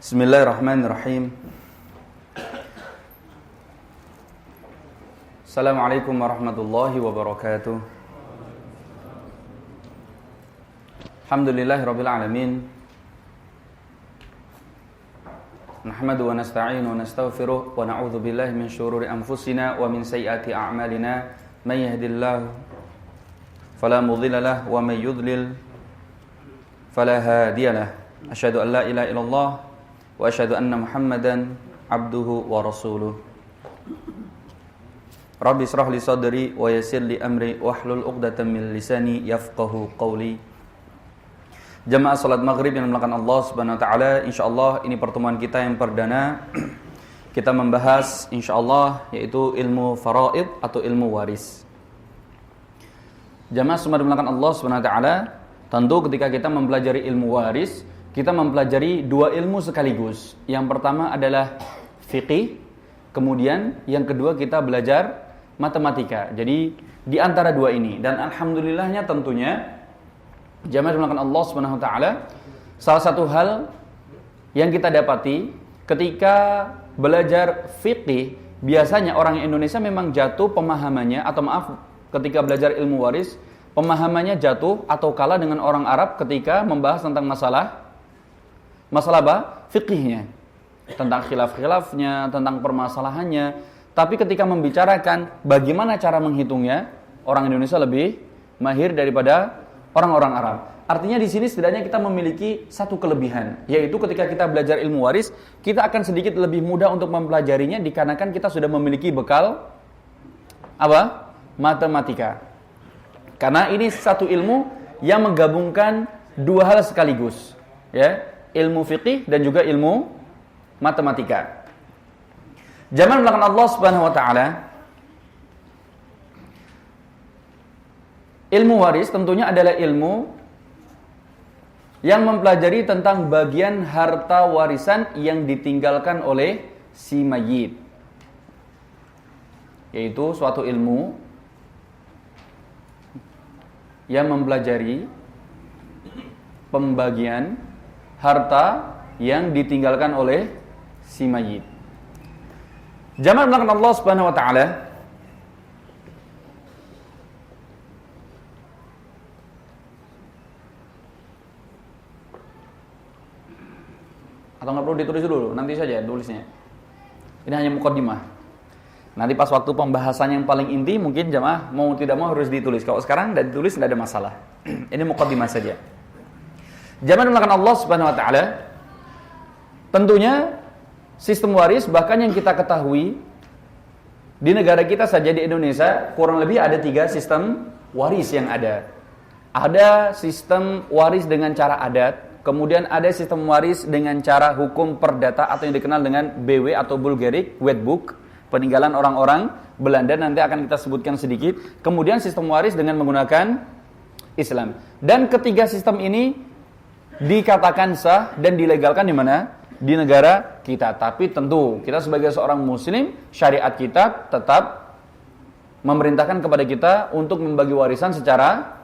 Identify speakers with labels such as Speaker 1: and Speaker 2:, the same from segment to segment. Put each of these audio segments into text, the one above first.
Speaker 1: Bismillahirrahmanirrahim. Assalamualaikum warahmatullahi wabarakatuh. Alhamdulillahirabbil alamin. Nahmadu wa nasta'inu wa nastaghfiruh wa na'udzu billahi min syururi anfusina wa min sayyiati a'malina. May yahdihillahu fala mudilla lahu wa may yudlil fala hadiyalah. Asyhadu an la ilaha illallah wa asyhadu anna Muhammadan abduhu wa rasuluh. Rabbi israh li sadri wa yassir li amri wahlul 'uqdatam min lisani yafqahu qawli. Jamaah salat maghrib yang dimuliakan Allah Subhanahu wa taala, insyaallah ini pertemuan kita yang perdana. Kita membahas insyaallah yaitu ilmu faraid atau ilmu waris. Jamaah semua dimuliakan Allah Subhanahu wa taala, tentu ketika kita mempelajari ilmu waris, kita mempelajari dua ilmu sekaligus. Yang pertama adalah fiqih, kemudian yang kedua kita belajar matematika. Jadi di antara dua ini, dan alhamdulillahnya tentunya jamaah dimulakan Allah Subhanahu wa taala, salah satu hal yang kita dapati ketika belajar fiqih, biasanya orang Indonesia memang jatuh pemahamannya, atau maaf, ketika belajar ilmu waris pemahamannya jatuh atau kalah dengan orang Arab ketika membahas tentang masalah apa? Fiqihnya, tentang khilaf-khilafnya, tentang permasalahannya. Tapi ketika membicarakan bagaimana cara menghitungnya, orang Indonesia lebih mahir daripada orang-orang Arab. Artinya di sini setidaknya kita memiliki satu kelebihan, yaitu ketika kita belajar ilmu waris, kita akan sedikit lebih mudah untuk mempelajarinya dikarenakan kita sudah memiliki bekal apa? Matematika. Karena ini satu ilmu yang menggabungkan dua hal sekaligus, ya, ilmu fiqih dan juga ilmu matematika. Zaman belakang Allah Subhanahu wa taala, ilmu waris tentunya adalah ilmu yang mempelajari tentang bagian harta warisan yang ditinggalkan oleh si mayit. Yaitu suatu ilmu yang mempelajari pembagian harta yang ditinggalkan oleh si mayit. Jamaah belakang Allah Subhanahu wa taala, atau nggak perlu ditulis dulu, nanti saja tulisnya. Ini hanya muqaddimah. Nanti pas waktu pembahasan yang paling inti mungkin jamaah mau tidak mau harus ditulis. Kalau sekarang tidak ditulis tidak ada masalah. Ini muqaddimah saja. Jamaah dimulakan Allah Subhanahu wa taala, tentunya sistem waris bahkan yang kita ketahui di negara kita saja di Indonesia kurang lebih ada 3 sistem waris yang ada. Ada sistem waris dengan cara adat, kemudian ada sistem waris dengan cara hukum perdata atau yang dikenal dengan BW atau Bulgaric Wet Book, peninggalan orang-orang Belanda, nanti akan kita sebutkan sedikit. Kemudian sistem waris dengan menggunakan Islam. Dan ketiga sistem ini dikatakan sah dan dilegalkan di mana? Di negara kita. Tapi tentu kita sebagai seorang muslim, syariat kita tetap memerintahkan kepada kita untuk membagi warisan secara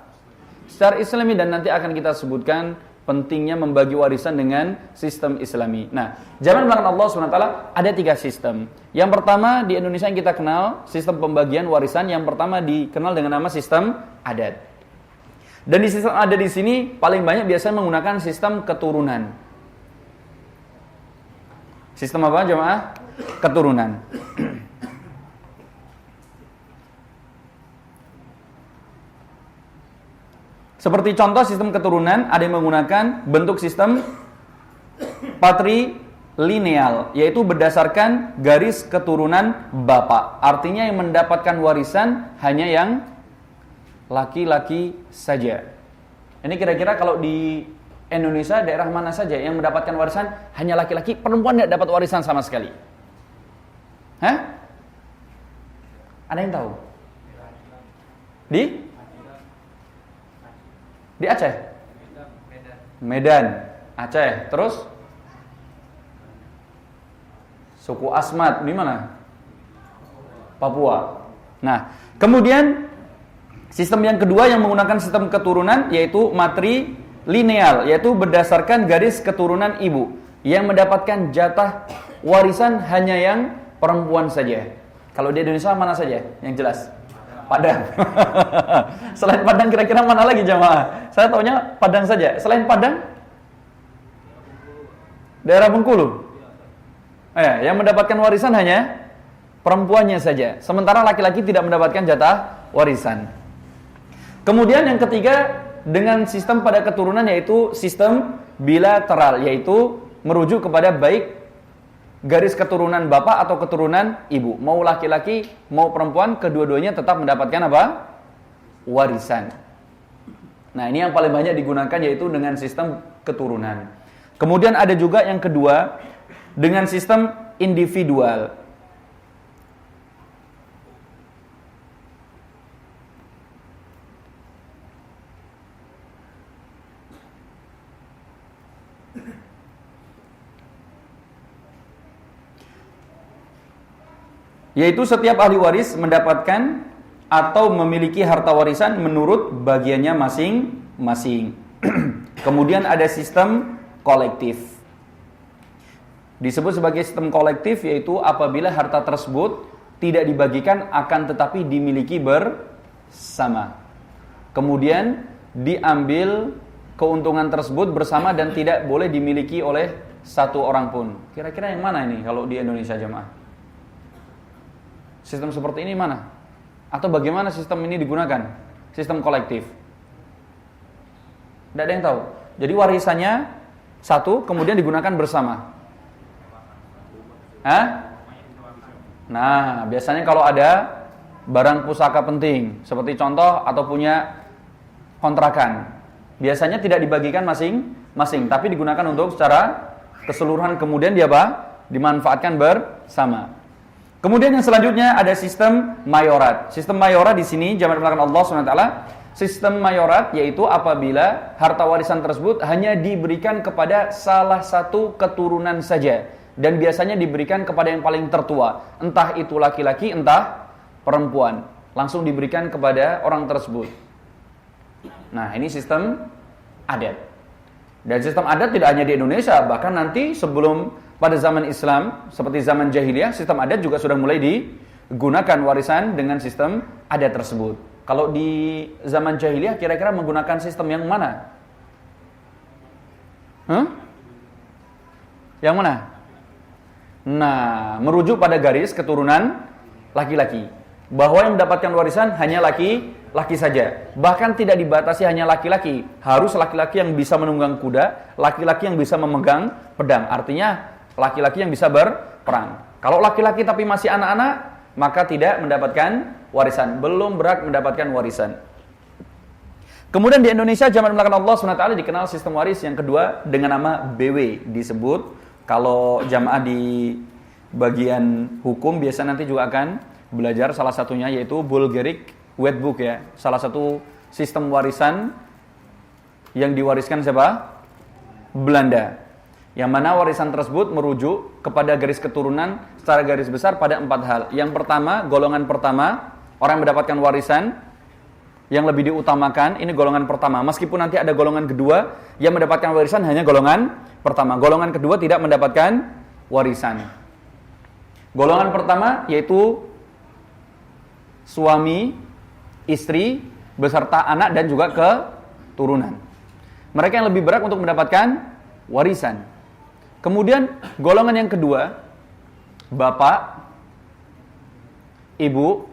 Speaker 1: islami, dan nanti akan kita sebutkan pentingnya membagi warisan dengan sistem islami. Nah, zaman belakang Allah SWT ada 3 sistem. Yang pertama di Indonesia yang kita kenal sistem pembagian warisan, yang pertama dikenal dengan nama sistem adat. Dan di sistem adat di sini paling banyak biasanya menggunakan sistem keturunan. Sistem apa jemaah? Keturunan. Seperti contoh sistem keturunan, ada yang menggunakan bentuk sistem patrilineal, yaitu berdasarkan garis keturunan bapak. Artinya yang mendapatkan warisan hanya yang laki-laki saja. Ini kira-kira kalau di Indonesia daerah mana saja yang mendapatkan warisan hanya laki-laki, perempuan tidak dapat warisan sama sekali? Hah? Ada yang tahu? Di Aceh? Medan, Aceh. Terus? Suku Asmat di mana? Papua. Nah, kemudian sistem yang kedua yang menggunakan sistem keturunan yaitu matrilineal, yaitu berdasarkan garis keturunan ibu. Yang mendapatkan jatah warisan hanya yang perempuan saja. Kalau di Indonesia mana saja? Yang jelas. Padang. Selain Padang kira-kira mana lagi jamaah? Saya taunya Padang saja. Selain Padang? Daerah Bengkulu. Yang mendapatkan warisan hanya perempuannya saja. Sementara laki-laki tidak mendapatkan jatah warisan. Kemudian yang ketiga, dengan sistem pada keturunan yaitu sistem bilateral, yaitu merujuk kepada baik garis keturunan bapak atau keturunan ibu. Mau laki-laki, mau perempuan, kedua-duanya tetap mendapatkan apa? Warisan. Nah, ini yang paling banyak digunakan yaitu dengan sistem keturunan. Kemudian ada juga yang kedua, dengan sistem individual. Yaitu setiap ahli waris mendapatkan atau memiliki harta warisan menurut bagiannya masing-masing. Kemudian ada sistem kolektif. Disebut sebagai sistem kolektif yaitu apabila harta tersebut tidak dibagikan akan tetapi dimiliki bersama. Kemudian diambil keuntungan tersebut bersama dan tidak boleh dimiliki oleh satu orang pun. Kira-kira yang mana ini kalau di Indonesia jemaah? Sistem seperti ini mana? Atau bagaimana sistem ini digunakan? Sistem kolektif. Tidak ada yang tahu. Jadi warisannya satu, kemudian digunakan bersama. Nah, biasanya kalau ada barang pusaka penting, seperti contoh atau punya kontrakan, biasanya tidak dibagikan masing-masing, tapi digunakan untuk secara keseluruhan, kemudian dimanfaatkan bersama. Kemudian yang selanjutnya ada sistem mayorat. Sistem mayorat di sini jamaah dimulakan Allah SWT. Sistem mayorat yaitu apabila harta warisan tersebut hanya diberikan kepada salah satu keturunan saja dan biasanya diberikan kepada yang paling tertua, entah itu laki-laki, entah perempuan. Langsung diberikan kepada orang tersebut. Nah, ini sistem adat. Dan sistem adat tidak hanya di Indonesia, bahkan nanti sebelum pada zaman Islam, seperti zaman jahiliyah, sistem adat juga sudah mulai digunakan warisan dengan sistem adat tersebut. Kalau di zaman jahiliyah, kira-kira menggunakan sistem yang mana? Yang mana? Nah, merujuk pada garis keturunan laki-laki. Bahwa yang mendapatkan warisan hanya laki-laki saja. Bahkan tidak dibatasi hanya laki-laki. Harus laki-laki yang bisa menunggang kuda, laki-laki yang bisa memegang pedang. Artinya, laki-laki yang bisa berperang. Kalau laki-laki tapi masih anak-anak, maka tidak mendapatkan warisan. Belum berhak mendapatkan warisan. Kemudian di Indonesia, jamaah dimulakan Allah SWT, dikenal sistem waris yang kedua dengan nama BW. Disebut, kalau jamaah di bagian hukum, biasa nanti juga akan belajar salah satunya, yaitu Bulgaric Wetbook ya. Salah satu sistem warisan yang diwariskan siapa? Belanda. Yang mana warisan tersebut merujuk kepada garis keturunan secara garis besar pada 4 hal. Yang pertama, golongan pertama, orang yang mendapatkan warisan yang lebih diutamakan, ini golongan pertama. Meskipun nanti ada golongan kedua yang mendapatkan warisan hanya golongan pertama. Golongan kedua tidak mendapatkan warisan. Golongan pertama yaitu suami, istri, beserta anak dan juga keturunan. Mereka yang lebih berhak untuk mendapatkan warisan. Kemudian golongan yang kedua, bapak, ibu,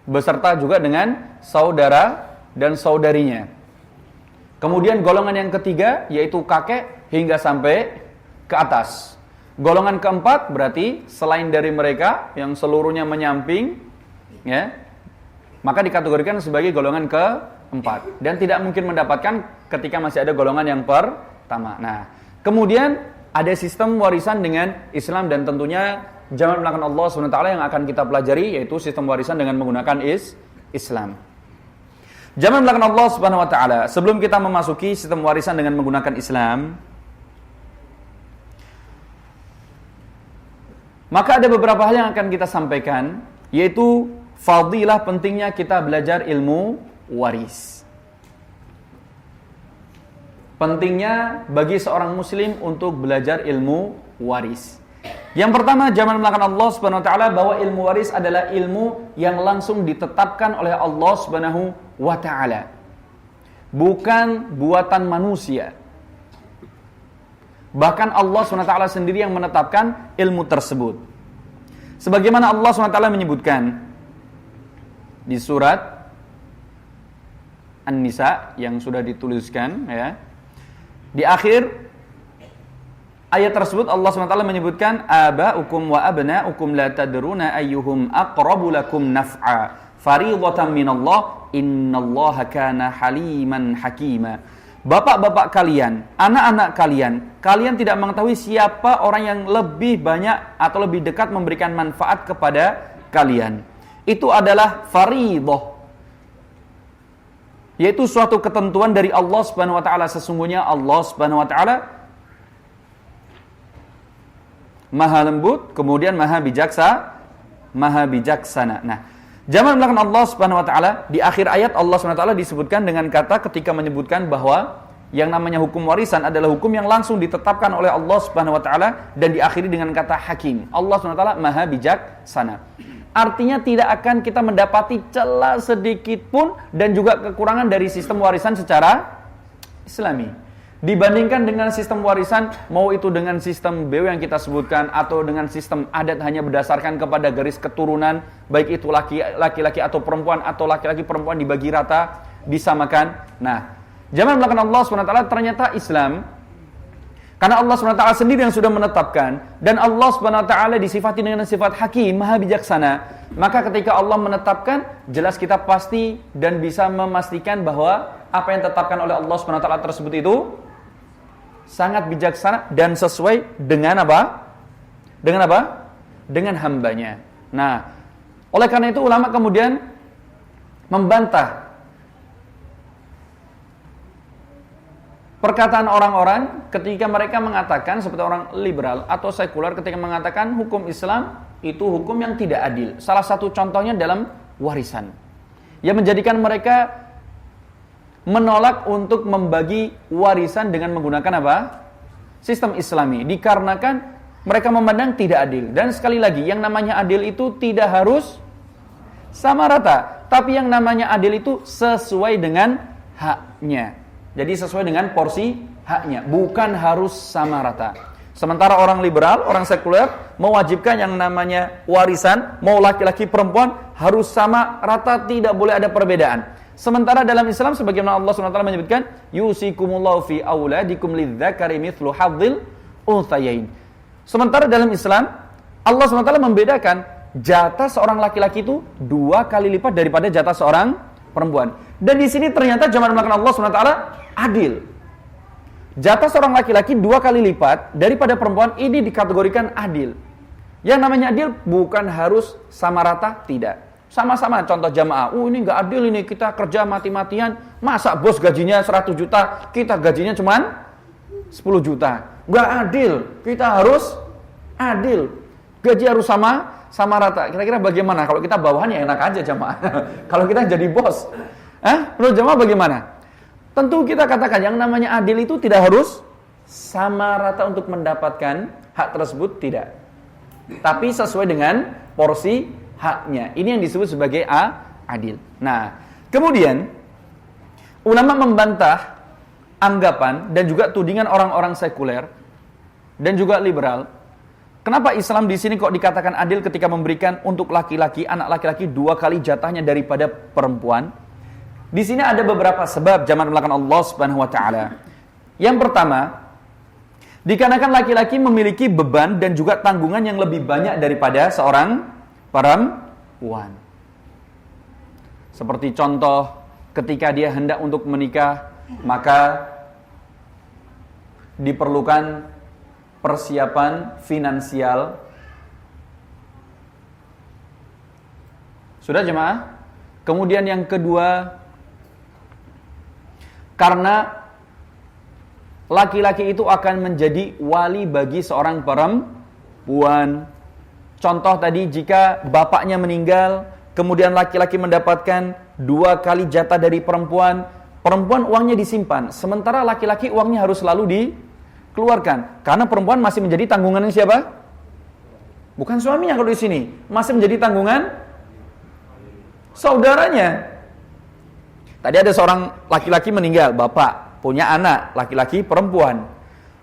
Speaker 1: beserta juga dengan saudara dan saudarinya. Kemudian golongan yang ketiga, yaitu kakek hingga sampai ke atas. Golongan keempat berarti selain dari mereka yang seluruhnya menyamping, ya, maka dikategorikan sebagai golongan keempat. Dan tidak mungkin mendapatkan ketika masih ada golongan yang pertama. Nah, kemudian ada sistem warisan dengan Islam dan tentunya jamaah dimulakan Allah SWT yang akan kita pelajari yaitu sistem warisan dengan menggunakan Islam. Jamaah dimulakan Allah SWT, sebelum kita memasuki sistem warisan dengan menggunakan Islam, maka ada beberapa hal yang akan kita sampaikan, yaitu fadilah pentingnya kita belajar ilmu waris. pentingnya bagi seorang muslim untuk belajar ilmu waris. Yang pertama, jangan melupakan Allah Subhanahu wa taala bahwa ilmu waris adalah ilmu yang langsung ditetapkan oleh Allah Subhanahu wa taala. Bukan buatan manusia. Bahkan Allah Subhanahu wa taala sendiri yang menetapkan ilmu tersebut. Sebagaimana Allah Subhanahu wa taala menyebutkan di surat An-Nisa yang sudah dituliskan ya. Di akhir ayat tersebut Allah SWT menyebutkan aba'ukum wa abna'ukum la tadruna ayyuhum aqrabu lakum naf'a fariidatan minallah innallaha kana haliman hakima. Bapak-bapak kalian, anak-anak kalian, kalian tidak mengetahui siapa orang yang lebih banyak atau lebih dekat memberikan manfaat kepada kalian. Itu adalah fariidah, yaitu suatu ketentuan dari Allah Subhanahu wa taala. Sesungguhnya Allah Subhanahu wa taala Maha lembut, kemudian Maha bijaksana. Nah, zaman belakang Allah Subhanahu wa taala di akhir ayat Allah Subhanahu wa taala disebutkan dengan kata ketika menyebutkan bahwa yang namanya hukum warisan adalah hukum yang langsung ditetapkan oleh Allah Subhanahu wa taala dan diakhiri dengan kata hakim. Allah Subhanahu wa taala Maha bijaksana. Artinya tidak akan kita mendapati celah sedikit pun dan juga kekurangan dari sistem warisan secara Islami. Dibandingkan dengan sistem warisan, mau itu dengan sistem BW yang kita sebutkan atau dengan sistem adat hanya berdasarkan kepada garis keturunan, baik itu laki-laki atau perempuan atau laki-laki perempuan dibagi rata, disamakan. Nah, zaman belakang Allah SWT ternyata Islam, karena Allah SWT sendiri yang sudah menetapkan, dan Allah SWT disifati dengan sifat hakim, maha bijaksana, maka ketika Allah menetapkan, jelas kita pasti dan bisa memastikan bahwa apa yang ditetapkan oleh Allah SWT tersebut itu sangat bijaksana dan sesuai dengan apa? Dengan apa? Dengan hambanya. Nah, oleh karena itu ulama kemudian membantah perkataan orang-orang ketika mereka mengatakan seperti orang liberal atau sekuler ketika mengatakan hukum Islam itu hukum yang tidak adil. Salah satu contohnya dalam warisan. Yang menjadikan mereka menolak untuk membagi warisan dengan menggunakan apa? Sistem Islami. Dikarenakan mereka memandang tidak adil. Dan sekali lagi, yang namanya adil itu tidak harus sama rata. Tapi yang namanya adil itu sesuai dengan haknya. Jadi sesuai dengan porsi haknya, bukan harus sama rata. Sementara orang liberal, orang sekuler mewajibkan yang namanya warisan, mau laki-laki perempuan harus sama rata, tidak boleh ada perbedaan. Sementara dalam Islam sebagaimana Allah SWT menyebutkan, yusikumullahu fi auladikum lidzakari mithlu hadzil unthayain. Sementara dalam Islam Allah SWT membedakan jatah seorang laki-laki itu 2 kali lipat daripada jatah seorang perempuan. Dan di sini ternyata zaman belakang Allah SWT adil. Jatah seorang laki-laki 2 kali lipat daripada perempuan, ini dikategorikan adil. Yang namanya adil bukan harus sama rata, tidak. Sama-sama contoh jamaah. Ini nggak adil ini, kita kerja mati-matian. Masa bos gajinya 100 juta, kita gajinya cuman 10 juta. Nggak adil. Kita harus adil. Gaji harus sama rata. Kira-kira bagaimana? Kalau kita bawahan ya enak aja jamaah. Kalau kita jadi bos, menurut jamaah bagaimana? Tentu kita katakan yang namanya adil itu tidak harus sama rata untuk mendapatkan hak tersebut, tidak. Tapi sesuai dengan porsi haknya. Ini yang disebut sebagai adil. Nah, kemudian ulama membantah anggapan dan juga tudingan orang-orang sekuler dan juga liberal. Kenapa Islam di sini kok dikatakan adil ketika memberikan untuk laki-laki, anak laki-laki 2 kali jatahnya daripada perempuan? Di sini ada beberapa sebab zaman belakang Allah Subhanahu wa taala. Yang pertama, dikarenakan laki-laki memiliki beban dan juga tanggungan yang lebih banyak daripada seorang perempuan. Seperti contoh ketika dia hendak untuk menikah, maka diperlukan persiapan finansial. Sudah jemaah? Kemudian yang kedua, karena laki-laki itu akan menjadi wali bagi seorang perempuan. Contoh tadi, jika bapaknya meninggal, kemudian laki-laki mendapatkan 2 kali jatah dari perempuan, perempuan uangnya disimpan, sementara laki-laki uangnya harus selalu dikeluarkan. Karena perempuan masih menjadi tanggungan siapa? Bukan suaminya kalau di sini, masih menjadi tanggungan saudaranya. Tadi ada seorang laki-laki meninggal, bapak punya anak, laki-laki perempuan.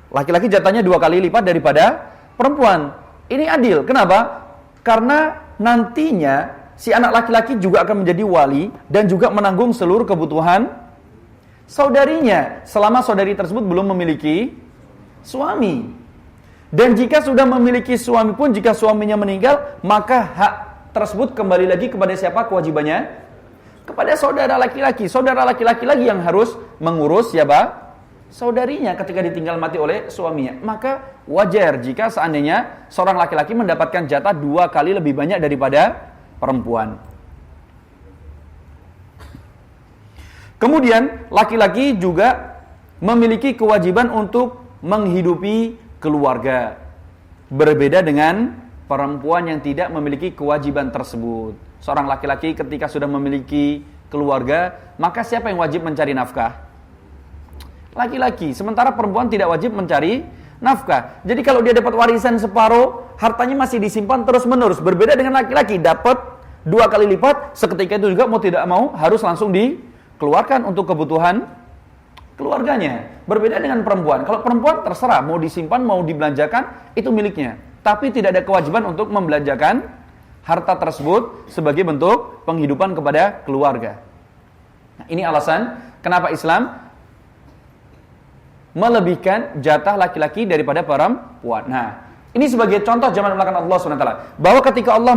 Speaker 1: Laki-laki jatahnya 2 kali lipat daripada perempuan. Ini adil. Kenapa? Karena nantinya si anak laki-laki juga akan menjadi wali dan juga menanggung seluruh kebutuhan saudarinya selama saudari tersebut belum memiliki suami. Dan jika sudah memiliki suami pun, jika suaminya meninggal, maka hak tersebut kembali lagi kepada siapa kewajibannya? Kepada saudara laki-laki. Saudara laki-laki lagi yang harus mengurus siapa? Saudarinya ketika ditinggal mati oleh suaminya. Maka wajar jika seandainya seorang laki-laki mendapatkan jatah 2 kali lebih banyak daripada perempuan. Kemudian laki-laki juga memiliki kewajiban untuk menghidupi keluarga. Berbeda dengan perempuan yang tidak memiliki kewajiban tersebut. Seorang laki-laki ketika sudah memiliki keluarga, maka siapa yang wajib mencari nafkah? Laki-laki. Sementara perempuan tidak wajib mencari nafkah. Jadi kalau dia dapat warisan separuh, hartanya masih disimpan terus-menerus. Berbeda dengan laki-laki, dapat 2 kali lipat, seketika itu juga mau tidak mau harus langsung dikeluarkan untuk kebutuhan keluarganya. Berbeda dengan perempuan. Kalau perempuan terserah, mau disimpan, mau dibelanjakan, itu miliknya. Tapi tidak ada kewajiban untuk membelanjakan harta tersebut sebagai bentuk penghidupan kepada keluarga. Nah, ini alasan kenapa Islam melebihkan jatah laki-laki daripada perempuan. Nah, ini sebagai contoh zaman belakang Allah SWT. Bahwa ketika Allah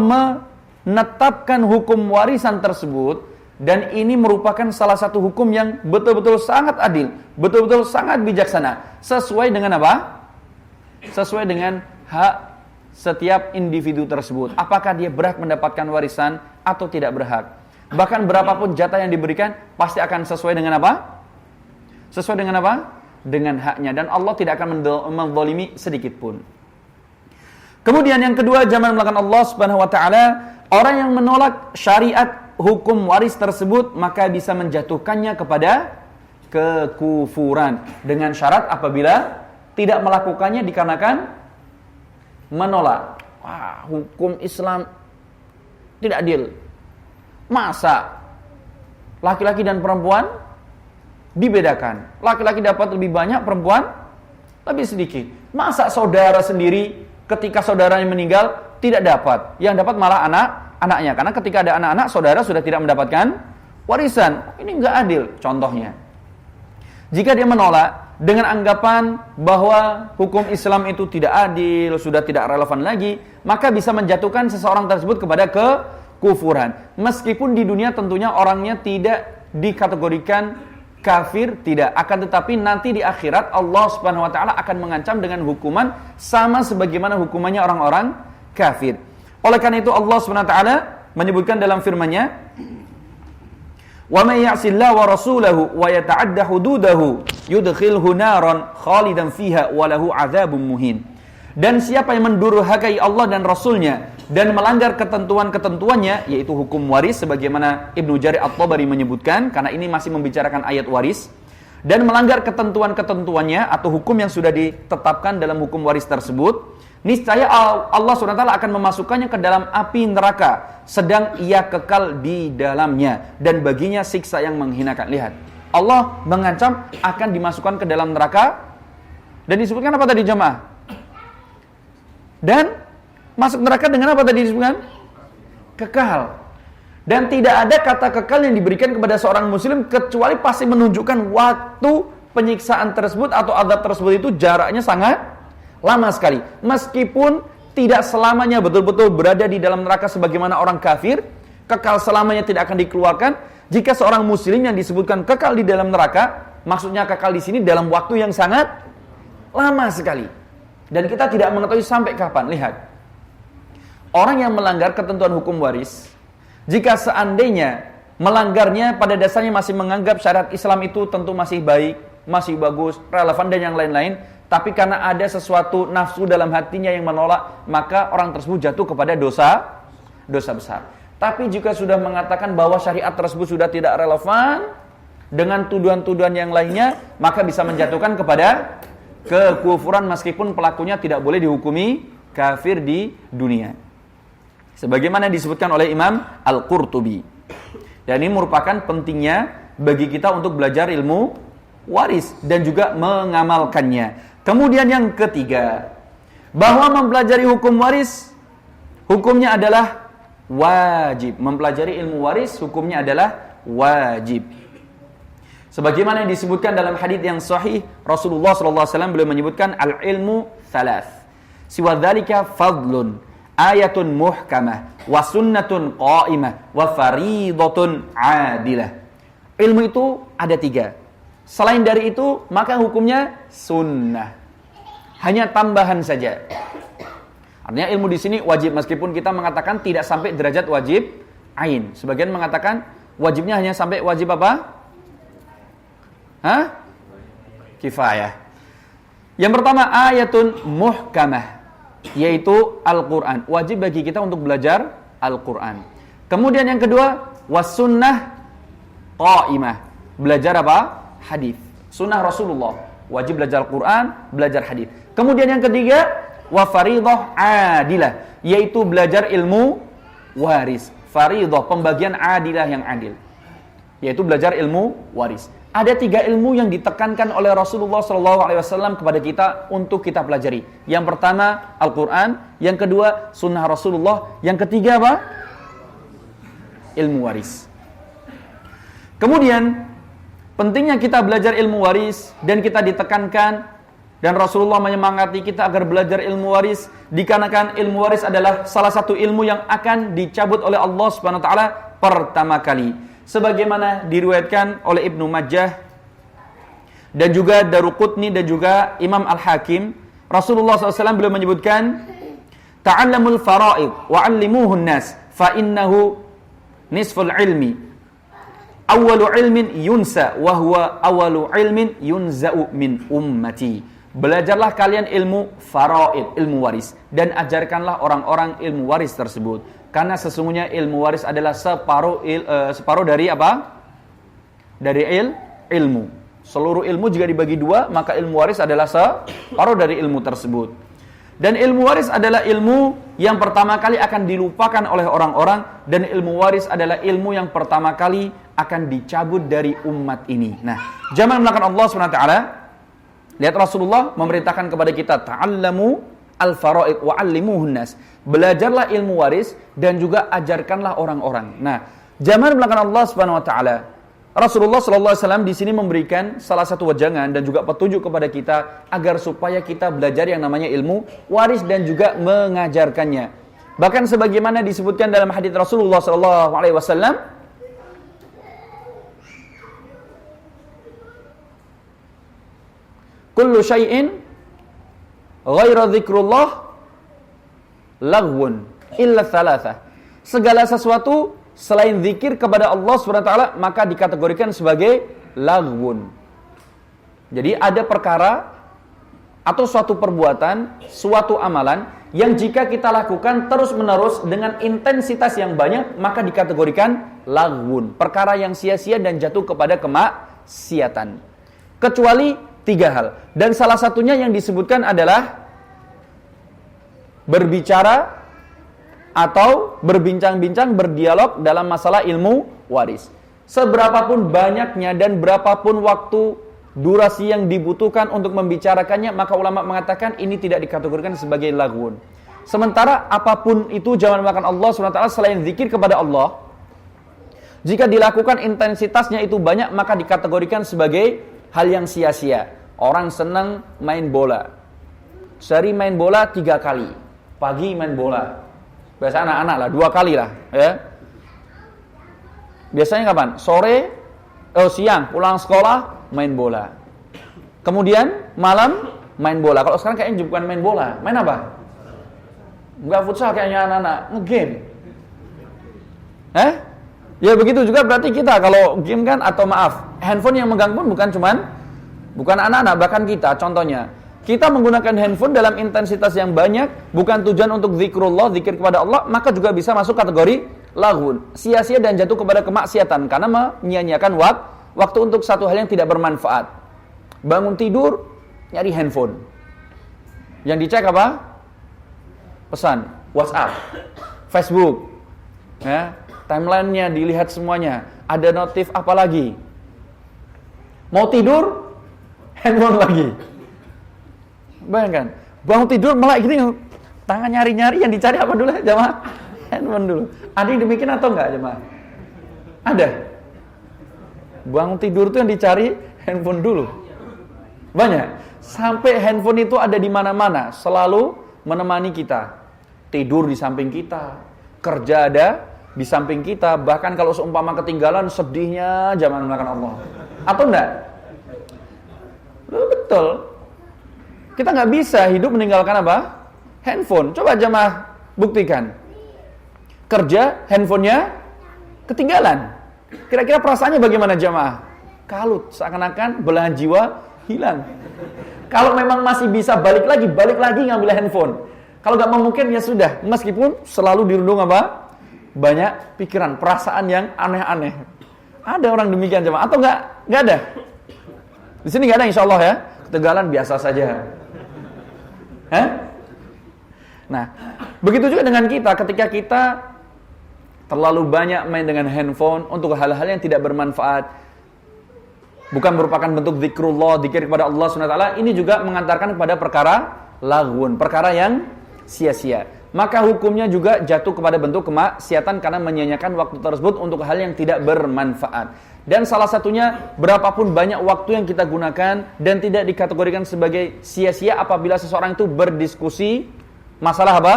Speaker 1: menetapkan hukum warisan tersebut, dan ini merupakan salah satu hukum yang betul-betul sangat adil, betul-betul sangat bijaksana. Sesuai dengan apa? Sesuai dengan hak setiap individu tersebut. Apakah dia berhak mendapatkan warisan atau tidak berhak. Bahkan berapapun jatah yang diberikan, pasti akan sesuai dengan apa? Sesuai dengan apa? Dengan haknya. Dan Allah tidak akan menzalimi sedikit pun. Kemudian yang kedua, zaman belakang Allah Subhanahu wa taala, orang yang menolak syariat hukum waris tersebut, maka bisa menjatuhkannya kepada kekufuran. Dengan syarat apabila tidak melakukannya dikarenakan menolak. Wah, hukum Islam tidak adil. Masa laki-laki dan perempuan dibedakan? Laki-laki dapat lebih banyak, perempuan lebih sedikit. Masa saudara sendiri ketika saudaranya meninggal tidak dapat? Yang dapat malah anak-anaknya. Karena ketika ada anak-anak, saudara sudah tidak mendapatkan warisan. Ini enggak adil contohnya. Jika dia menolak dengan anggapan bahwa hukum Islam itu tidak adil, sudah tidak relevan lagi, maka bisa menjatuhkan seseorang tersebut kepada kekufuran. Meskipun di dunia tentunya orangnya tidak dikategorikan kafir, tidak. Akan tetapi nanti di akhirat Allah Subhanahu wa taala akan mengancam dengan hukuman sama sebagaimana hukumannya orang-orang kafir. Oleh karena itu Allah Subhanahu wa taala menyebutkan dalam firman-Nya, "Wa may ya'sillaha wa rasulahu wa yata'adda hududahu yudkhilhu naran khalidan fiha wa lahu 'adzabun muhin." Dan siapa yang mendurhakai Allah dan Rasulnya dan melanggar ketentuan-ketentuannya, yaitu hukum waris sebagaimana Ibnu Jarir At-Tabari menyebutkan, karena ini masih membicarakan ayat waris, dan melanggar ketentuan-ketentuannya atau hukum yang sudah ditetapkan dalam hukum waris tersebut, niscaya Allah SWT akan memasukkannya ke dalam api neraka, sedang ia kekal di dalamnya, dan baginya siksa yang menghinakan. Lihat, Allah mengancam akan dimasukkan ke dalam neraka, dan disebutkan apa tadi jemaah? Dan masuk neraka dengan apa tadi disebutkan? Kekal. Dan tidak ada kata kekal yang diberikan kepada seorang muslim kecuali pasti menunjukkan waktu penyiksaan tersebut atau azab tersebut itu jaraknya sangat lama sekali. Meskipun tidak selamanya betul-betul berada di dalam neraka sebagaimana orang kafir, kekal selamanya tidak akan dikeluarkan. Jika seorang muslim yang disebutkan kekal di dalam neraka, maksudnya kekal di sini dalam waktu yang sangat lama sekali. Dan kita tidak mengetahui sampai kapan. Lihat, orang yang melanggar ketentuan hukum waris, jika seandainya melanggarnya pada dasarnya masih menganggap syariat Islam itu tentu masih baik, masih bagus, relevan dan yang lain-lain, tapi karena ada sesuatu nafsu dalam hatinya yang menolak, maka orang tersebut jatuh kepada dosa besar. Tapi jika sudah mengatakan bahwa syariat tersebut sudah tidak relevan dengan tuduhan-tuduhan yang lainnya, maka bisa menjatuhkan kepada kekufuran meskipun pelakunya tidak boleh dihukumi kafir di dunia. Sebagaimana disebutkan oleh Imam Al-Qurtubi. Dan ini merupakan pentingnya bagi kita untuk belajar ilmu waris dan juga mengamalkannya. Kemudian yang ketiga, bahwa mempelajari hukum waris hukumnya adalah wajib. Mempelajari ilmu waris hukumnya adalah wajib. Sebagaimana yang disebutkan dalam hadis yang sahih, Rasulullah SAW beliau menyebutkan al-ilmu thalath. Siwa dzalika fadlun, ayatun muhkamah, wa sunnatun qa'imah, wa faridatun adilah. Ilmu itu ada 3. Selain dari itu, maka hukumnya sunnah. Hanya tambahan saja. Artinya ilmu di sini wajib, meskipun kita mengatakan tidak sampai derajat wajib ain. Sebagian mengatakan wajibnya hanya sampai wajib apa? Kifayah. Yang pertama ayatun muhkamah, yaitu Al-Quran. Wajib bagi kita untuk belajar Al-Quran. Kemudian yang kedua, wasunnah qa'imah. Belajar apa? Hadis. Sunnah Rasulullah. Wajib belajar Al-Quran, belajar hadis. Kemudian yang ketiga, wa faridah adilah, yaitu belajar ilmu waris. Faridah, pembagian adilah yang adil, yaitu belajar ilmu waris. Ada 3 ilmu yang ditekankan oleh Rasulullah SAW kepada kita untuk kita pelajari. Yang pertama Al-Quran, yang kedua Sunnah Rasulullah, yang ketiga apa? Ilmu waris. Kemudian pentingnya kita belajar ilmu waris dan kita ditekankan dan Rasulullah menyemangati kita agar belajar ilmu waris, dikarenakan ilmu waris adalah salah satu ilmu yang akan dicabut oleh Allah Subhanahu wa taala pertama kali. Sebagaimana diriwayatkan oleh Ibnu Majah dan juga Daruqutni dan juga Imam Al-Hakim, Rasulullah SAW beliau menyebutkan, ta'allamul fara'id wa'allimuhun nas fa innahu nisful ilmi, awwalu ilmin yunsa wa huwa awwalu ilmin yunza'u min ummati. Belajarlah kalian ilmu fara'id, ilmu waris, dan ajarkanlah orang-orang ilmu waris tersebut. Karena sesungguhnya ilmu waris adalah separuh dari apa? Dari ilmu. Seluruh ilmu jika dibagi 2, maka ilmu waris adalah separuh dari ilmu tersebut. Dan ilmu waris adalah ilmu yang pertama kali akan dilupakan oleh orang-orang, dan ilmu waris adalah ilmu yang pertama kali akan dicabut dari umat ini. Nah, zaman melakukan Allah SWT, lihat Rasulullah memerintahkan kepada kita, ta'allamu al-fara'id wa'allimuhun nas. Belajarlah ilmu waris dan juga ajarkanlah orang-orang. Nah, zaman belakangan Allah Subhanahu wa taala, Rasulullah sallallahu alaihi wasallam di sini memberikan salah satu wejangan dan juga petunjuk kepada kita agar supaya kita belajar yang namanya ilmu waris dan juga mengajarkannya. Bahkan sebagaimana disebutkan dalam hadis Rasulullah sallallahu alaihi wasallam, kullu syai'in ghaira dzikrullah laghwun illa thalatha. Segala sesuatu selain zikir kepada Allah SWT maka dikategorikan sebagai laghwun. Jadi ada perkara atau suatu perbuatan, suatu amalan yang jika kita lakukan terus-menerus dengan intensitas yang banyak maka dikategorikan laghwun, perkara yang sia-sia dan jatuh kepada kemaksiatan. Kecuali 3 hal. Dan salah satunya yang disebutkan adalah berbicara atau berbincang-bincang, berdialog dalam masalah ilmu waris. Seberapapun banyaknya dan berapapun waktu durasi yang dibutuhkan untuk membicarakannya, maka ulama mengatakan ini tidak dikategorikan sebagai laghwun. Sementara apapun itu zaman makan Allah SWT selain zikir kepada Allah, jika dilakukan intensitasnya itu banyak, maka dikategorikan sebagai hal yang sia-sia. Orang senang main bola, sehari main bola 3 kali. Pagi main bola, biasa anak-anak lah 2 kali lah, ya. Biasanya kapan? Siang pulang sekolah main bola. Kemudian malam main bola. Kalau sekarang kayaknya bukan main bola, main apa? Enggak futsal kayaknya anak-anak, nge-game. Ya begitu juga berarti kita kalau game kan, atau maaf, handphone yang megang pun bukan anak-anak, bahkan kita. Contohnya, kita menggunakan handphone dalam intensitas yang banyak, bukan tujuan untuk zikrullah, zikir kepada Allah, maka juga bisa masuk kategori laghun, sia-sia dan jatuh kepada kemaksiatan karena menyia-nyiakan waktu untuk satu hal yang tidak bermanfaat. Bangun tidur, nyari handphone. Yang dicek apa? Pesan, WhatsApp, Facebook, ya, timeline-nya dilihat semuanya. Ada notif apa lagi? Mau tidur, handphone lagi. Bayangkan, bangun tidur malah gini, tangan nyari-nyari, yang dicari apa dulu jemaah? Handphone dulu. Ada yang demikian atau enggak jemaah? Ada. Bangun tidur tuh yang dicari handphone dulu. Banyak. Sampai handphone itu ada di mana-mana, selalu menemani kita. Tidur di samping kita, kerja ada di samping kita, bahkan kalau seumpama ketinggalan sedihnya jangan melakukan Allah. Atau enggak? Betul. Kita nggak bisa hidup meninggalkan apa? Handphone. Coba jemaah buktikan. Kerja, handphonenya ketinggalan. Kira-kira perasaannya bagaimana jemaah? Kalut, seakan-akan belahan jiwa hilang. Kalau memang masih bisa balik lagi ngambil handphone. Kalau nggak mungkin ya sudah, meskipun selalu dirundung apa? Banyak pikiran, perasaan yang aneh-aneh. Ada orang demikian jemaah atau nggak? Nggak ada. Di sini nggak ada insya Allah ya. Ketinggalan biasa saja. Nah, begitu juga dengan kita. Ketika kita terlalu banyak main dengan handphone untuk hal-hal yang tidak bermanfaat, bukan merupakan bentuk zikrullah, zikir kepada Allah SWT, ini juga mengantarkan kepada perkara laghun, perkara yang sia-sia. Maka hukumnya juga jatuh kepada bentuk kemaksiatan karena menyia-nyiakan waktu tersebut untuk hal yang tidak bermanfaat. Dan salah satunya, berapapun banyak waktu yang kita gunakan dan tidak dikategorikan sebagai sia-sia apabila seseorang itu berdiskusi masalah apa?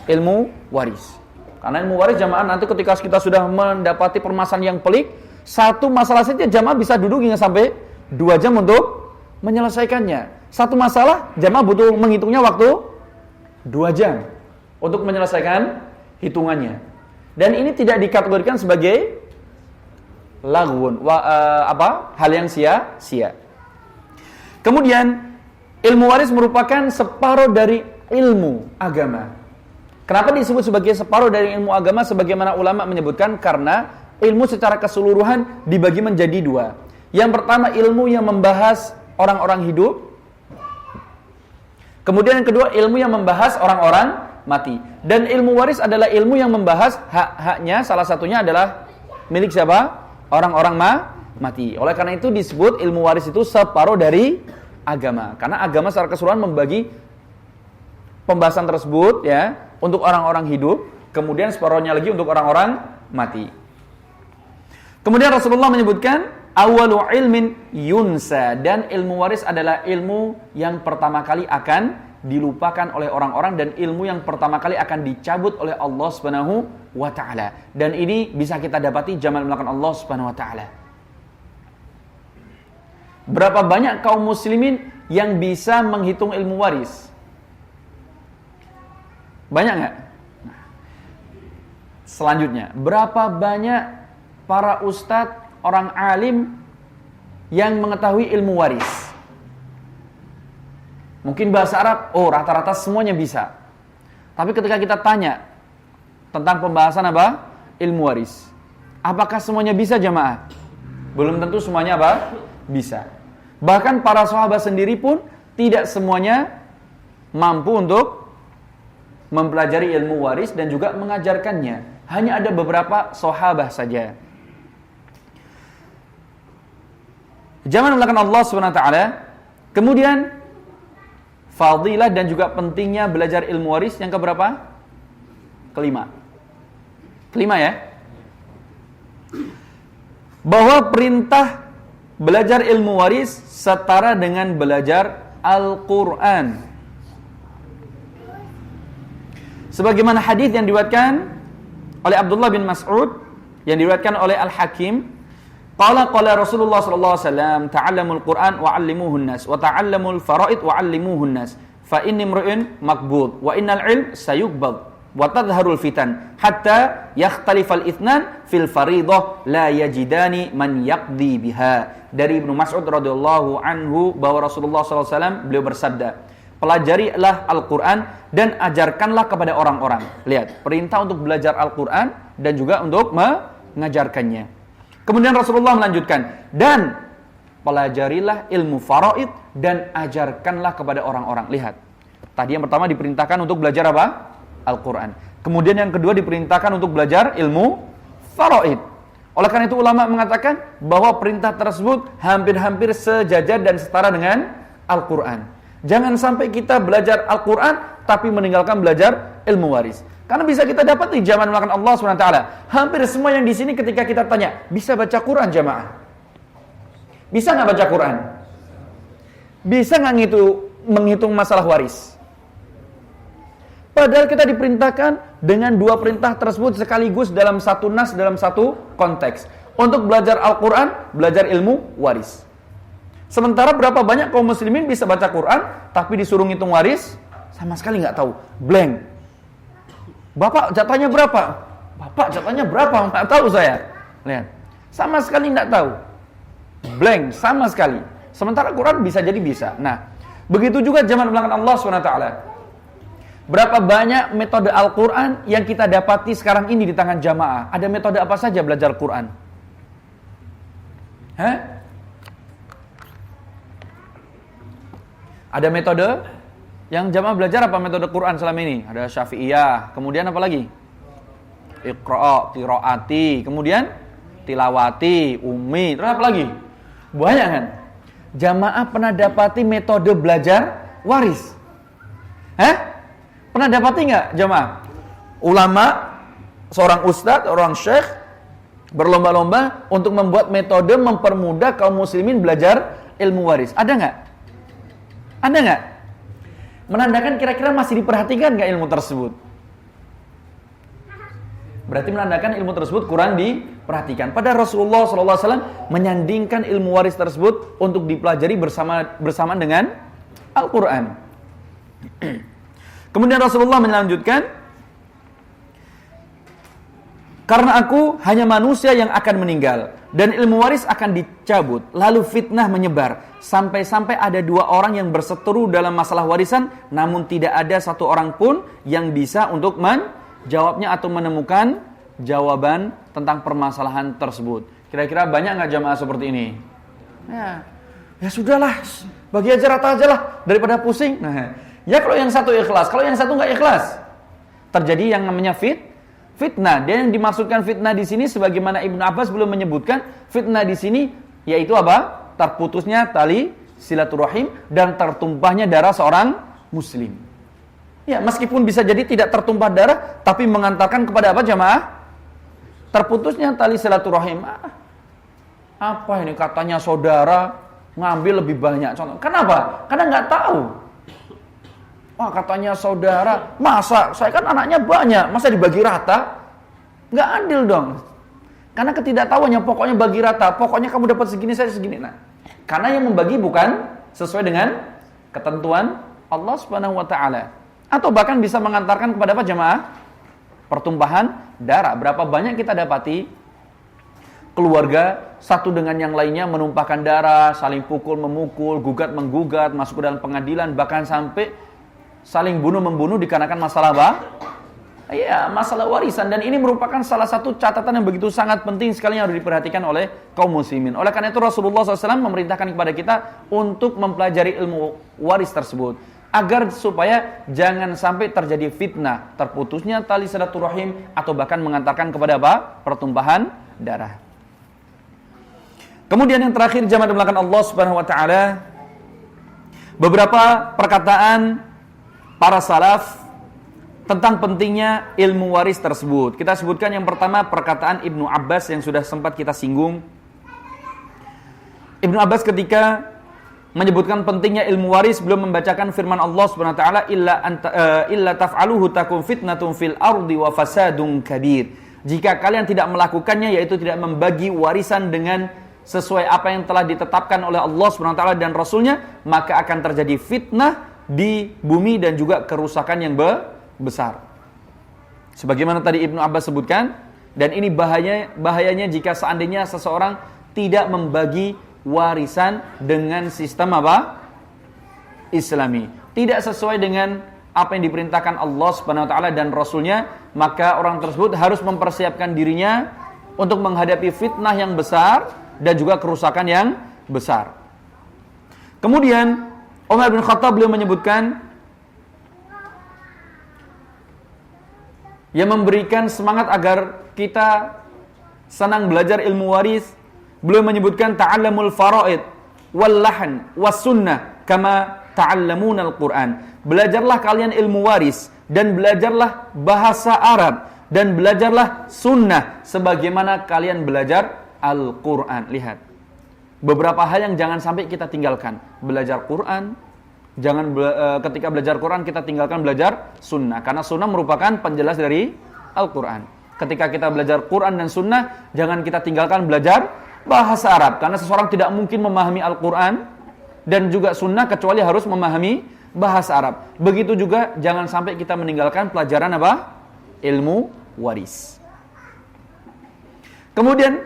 Speaker 1: Ilmu waris. Karena ilmu waris jamaah nanti ketika kita sudah mendapati permasalahan yang pelik, satu masalah saja jamaah bisa duduk hingga sampai 2 jam untuk menyelesaikannya. Satu masalah jamaah butuh menghitungnya waktu 2 jam untuk menyelesaikan hitungannya. Dan ini tidak dikategorikan sebagai laghun, hal yang sia-sia. Kemudian ilmu waris merupakan separuh dari ilmu agama. Kenapa disebut sebagai separuh dari ilmu agama? Sebagaimana ulama menyebutkan, karena ilmu secara keseluruhan dibagi menjadi 2. Yang pertama ilmu yang membahas orang-orang hidup. Kemudian yang kedua ilmu yang membahas orang-orang mati. Dan ilmu waris adalah ilmu yang membahas hak-haknya, salah satunya adalah milik siapa? Orang-orang mati. Oleh karena itu disebut ilmu waris itu separuh dari agama. Karena agama secara keseluruhan membagi pembahasan tersebut ya untuk orang-orang hidup, kemudian separuhnya lagi untuk orang-orang mati. Kemudian Rasulullah menyebutkan awalu ilmin yunsa, dan ilmu waris adalah ilmu yang pertama kali akan dilupakan oleh orang-orang dan ilmu yang pertama kali akan dicabut oleh Allah Subhanahu wa taala. Dan ini bisa kita dapati jamal melakukan Allah Subhanahu wa taala. Berapa banyak kaum muslimin yang bisa menghitung ilmu waris? Banyak enggak? Selanjutnya, berapa banyak para ustadz, orang alim yang mengetahui ilmu waris? Mungkin bahasa Arab, rata-rata semuanya bisa. Tapi ketika kita tanya tentang pembahasan apa? Ilmu waris. Apakah semuanya bisa jamaah? Belum tentu semuanya apa? Bisa. Bahkan para sahabat sendiri pun tidak semuanya mampu untuk mempelajari ilmu waris dan juga mengajarkannya. Hanya ada beberapa sahabat saja. Jangan melakukan Allah SWT. Kemudian fadilah dan juga pentingnya belajar ilmu waris yang keberapa? Kelima ya. Bahwa perintah belajar ilmu waris setara dengan belajar Al-Quran. Sebagaimana hadis yang diriwayatkan oleh Abdullah bin Mas'ud, yang diriwayatkan oleh Al-Hakim, qala Rasulullah sallallahu alaihi wasallam, ta'allamul Qur'an wa 'allimuhun nas wa ta'allamul fara'id wa 'allimuhun nas fa inni imru'un maqbud wa innal 'ilm sayuqbad wa tadhharul fitan hatta yakhtalifal ithnan fil fariidah la yajidani man yaqdi biha. Dari Ibnu Mas'ud radhiyallahu anhu bahwa Rasulullah sallallahu alaihi wasallam beliau bersabda, pelajarilah Al-Quran dan ajarkanlah kepada orang-orang. Lihat, perintah untuk belajar Al-Quran dan juga untuk mengajarkannya. Kemudian Rasulullah melanjutkan, dan pelajarilah ilmu faraid dan ajarkanlah kepada orang-orang. Lihat, tadi yang pertama diperintahkan untuk belajar apa? Al-Quran. Kemudian yang kedua diperintahkan untuk belajar ilmu faraid. Oleh karena itu ulama mengatakan bahwa perintah tersebut hampir-hampir sejajar dan setara dengan Al-Quran. Jangan sampai kita belajar Al-Quran tapi meninggalkan belajar ilmu waris. Karena bisa kita dapat di zaman melakukan Allah SWT. Hampir semua yang di sini ketika kita tanya, bisa baca Quran jamaah? Bisa nggak baca Quran? Bisa nggak menghitung masalah waris? Padahal kita diperintahkan dengan dua perintah tersebut sekaligus dalam satu nas, dalam satu konteks. Untuk belajar Al-Quran, belajar ilmu waris. Sementara berapa banyak kaum muslimin bisa baca Quran, tapi disuruh ngitung waris, sama sekali nggak tahu. Blank. Bapak jatahnya berapa? Bapak jatahnya berapa? Nggak tahu saya. Lihat. Sama sekali nggak tahu. Blank, sama sekali. Sementara Quran bisa jadi bisa. Nah, begitu juga zaman belakang Allah SWT. Berapa banyak metode Al-Quran yang kita dapati sekarang ini di tangan jamaah? Ada metode apa saja belajar Quran? Hah? Ada metode yang jamaah belajar apa metode Quran selama ini? Ada Syafi'iyah, kemudian apa lagi? Iqra', qiraati, kemudian tilawati, ummi, terus apa lagi? Banyak kan? Jamaah pernah dapati metode belajar waris? Hah? Pernah dapati nggak jamaah? Ulama, seorang ustadz, orang syekh berlomba-lomba untuk membuat metode mempermudah kaum muslimin belajar ilmu waris. Ada nggak? Ada nggak? Menandakan kira-kira masih diperhatikan nggak ilmu tersebut? Berarti menandakan ilmu tersebut kurang diperhatikan. Padahal Rasulullah SAW menyandingkan ilmu waris tersebut untuk dipelajari bersamaan dengan Al-Quran. Kemudian Rasulullah melanjutkan, karena aku hanya manusia yang akan meninggal dan ilmu waris akan dicabut, lalu fitnah menyebar sampai-sampai ada dua orang yang berseteru dalam masalah warisan, namun tidak ada satu orang pun yang bisa untuk menjawabnya atau menemukan jawaban tentang permasalahan tersebut. Kira-kira banyak nggak jamaah seperti ini? Ya sudahlah, bagi aja rata aja lah daripada pusing. Nah, ya kalau yang satu ikhlas, kalau yang satu nggak ikhlas, terjadi yang namanya fitnah. Dan yang dimaksudkan fitnah di sini sebagaimana Ibnu Abbas belum menyebutkan, fitnah di sini yaitu apa? Terputusnya tali silaturahim dan tertumpahnya darah seorang muslim. Ya, meskipun bisa jadi tidak tertumpah darah, tapi mengantarkan kepada apa jamaah? Terputusnya tali silaturahim. Apa ini katanya saudara ngambil lebih banyak contoh. Kenapa? Karena nggak tahu. Wah, katanya saudara, masa saya kan anaknya banyak, masa dibagi rata? Nggak adil dong. Karena ketidaktahuannya, pokoknya bagi rata, pokoknya kamu dapat segini, saya segini. Nah, karena yang membagi bukan sesuai dengan ketentuan Allah Subhanahu wa taala. Atau bahkan bisa mengantarkan kepada apa jemaah? Pertumpahan darah. Berapa banyak kita dapati keluarga satu dengan yang lainnya menumpahkan darah, saling pukul memukul, gugat menggugat, masuk ke dalam pengadilan, bahkan sampai saling bunuh-membunuh dikarenakan masalah apa? Ya, masalah warisan. Dan ini merupakan salah satu catatan yang begitu sangat penting sekali yang harus diperhatikan oleh kaum muslimin. Oleh karena itu Rasulullah SAW memerintahkan kepada kita untuk mempelajari ilmu waris tersebut, agar supaya jangan sampai terjadi fitnah, terputusnya tali silaturahim, atau bahkan mengantarkan kepada apa? Pertumpahan darah. Kemudian yang terakhir jamaah dimulakan Allah Subhanahu wa taala, beberapa perkataan para salaf tentang pentingnya ilmu waris tersebut. Kita sebutkan yang pertama perkataan Ibnu Abbas yang sudah sempat kita singgung. Ibnu Abbas ketika menyebutkan pentingnya ilmu waris belum membacakan firman Allah Subhanahu wa taala illa taf'aluhu takum fitnatun fil ardi wa fasadun kabir. Jika kalian tidak melakukannya, yaitu tidak membagi warisan dengan sesuai apa yang telah ditetapkan oleh Allah Subhanahu wa taala dan Rasulnya, maka akan terjadi fitnah di bumi dan juga kerusakan yang besar. Sebagaimana tadi Ibnu Abbas sebutkan, dan ini bahayanya jika seandainya seseorang tidak membagi warisan dengan sistem apa? Islami. Tidak sesuai dengan apa yang diperintahkan Allah Subhanahu wa taala dan Rasulnya, maka orang tersebut harus mempersiapkan dirinya untuk menghadapi fitnah yang besar dan juga kerusakan yang besar. Kemudian Umar bin Khattab beliau menyebutkan yang memberikan semangat agar kita senang belajar ilmu waris. Beliau menyebutkan ta'allamul faraid wal lahan was sunnah kama ta'allamunal Qur'an. Belajarlah kalian ilmu waris dan belajarlah bahasa Arab dan belajarlah sunnah sebagaimana kalian belajar Al-Qur'an. Lihat. Beberapa hal yang jangan sampai kita tinggalkan. Belajar Qur'an, ketika belajar Quran kita tinggalkan belajar sunnah, karena sunnah merupakan penjelas dari Al-Quran. Ketika kita belajar Quran dan sunnah, jangan kita tinggalkan belajar bahasa Arab, karena seseorang tidak mungkin memahami Al-Quran dan juga sunnah kecuali harus memahami bahasa Arab. Begitu juga jangan sampai kita meninggalkan pelajaran apa? Ilmu waris. Kemudian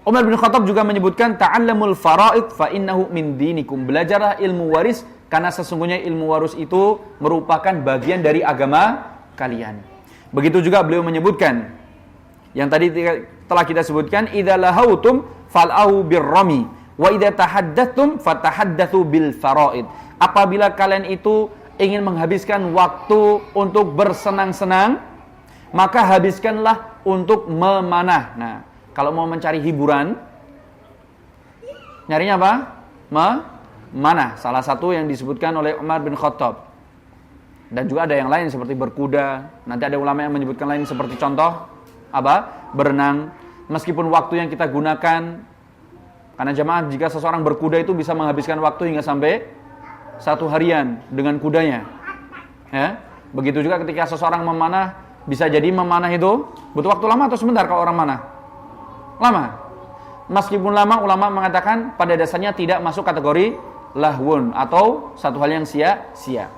Speaker 1: Umar bin Khattab juga menyebutkan ta'allamul faraid fa innahu min dinikum. Belajarlah ilmu waris karena sesungguhnya ilmu waris itu merupakan bagian dari agama kalian. Begitu juga beliau menyebutkan yang tadi telah kita sebutkan, idza lahautum fal'au birrami wa idza tahaddatsum fatahaddatsu bil faraid. Apabila kalian itu ingin menghabiskan waktu untuk bersenang-senang, maka habiskanlah untuk memanah. Nah, kalau mau mencari hiburan, nyarinya apa? Mana? Salah satu yang disebutkan oleh Umar bin Khattab. Dan juga ada yang lain seperti berkuda. Nanti ada ulama yang menyebutkan lain seperti contoh apa? Berenang. Meskipun waktu yang kita gunakan, karena jamaah jika seseorang berkuda itu bisa menghabiskan waktu hingga sampai 1 harian dengan kudanya. Ya. Begitu juga ketika seseorang memanah, bisa jadi memanah itu butuh waktu lama atau sebentar kalau orang manah? Lama. Meskipun lama, ulama mengatakan pada dasarnya tidak masuk kategori lahwun atau satu hal yang sia-sia.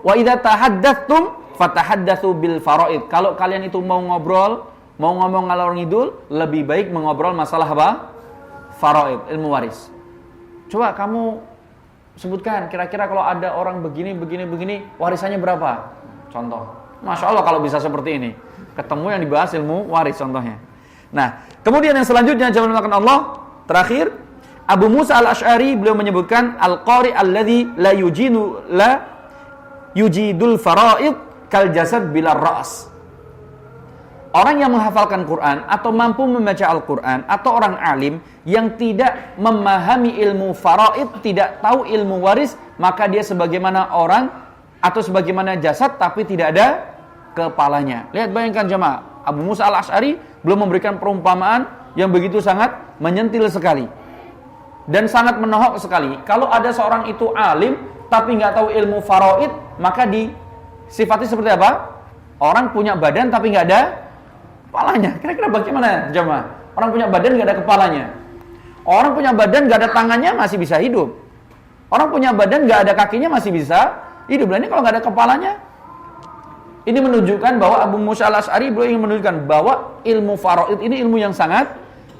Speaker 1: Wa idza tahaddatsum fatahaddatsu bil faraid. Kalau kalian itu mau ngobrol, mau ngomong ngalor ngidul, lebih baik mengobrol masalah apa? Faraid, ilmu waris. Coba kamu sebutkan kira-kira kalau ada orang begini warisannya berapa? Contoh. Masya Allah kalau bisa seperti ini. Ketemu yang dibahas ilmu waris contohnya. Nah, kemudian yang selanjutnya jangan melakukan Allah. Terakhir, Abu Musa al-Ash'ari beliau menyebutkan al-qari alladhi la yujidul faraid kal jasad bila ra's. Orang yang menghafalkan Quran atau mampu membaca Al-Quran atau orang alim yang tidak memahami ilmu faraid, tidak tahu ilmu waris, maka dia sebagaimana orang atau sebagaimana jasad tapi tidak ada kepalanya. Lihat, bayangkan jemaah, Abu Musa al-Ash'ari belum memberikan perumpamaan yang begitu sangat menyentil sekali dan sangat menohok sekali. Kalau ada seorang itu alim tapi nggak tahu ilmu faraid, maka disifati seperti apa? Orang punya badan tapi nggak ada kepalanya. Kira-kira bagaimana jemaah? Orang punya badan nggak ada kepalanya. Orang punya badan nggak ada tangannya masih bisa hidup. Orang punya badan nggak ada kakinya masih bisa hidup. Ini kalau nggak ada kepalanya, ini menunjukkan bahwa Abu Musa al-Ash'ari beliau ingin menunjukkan bahwa ilmu faraid ini ilmu yang sangat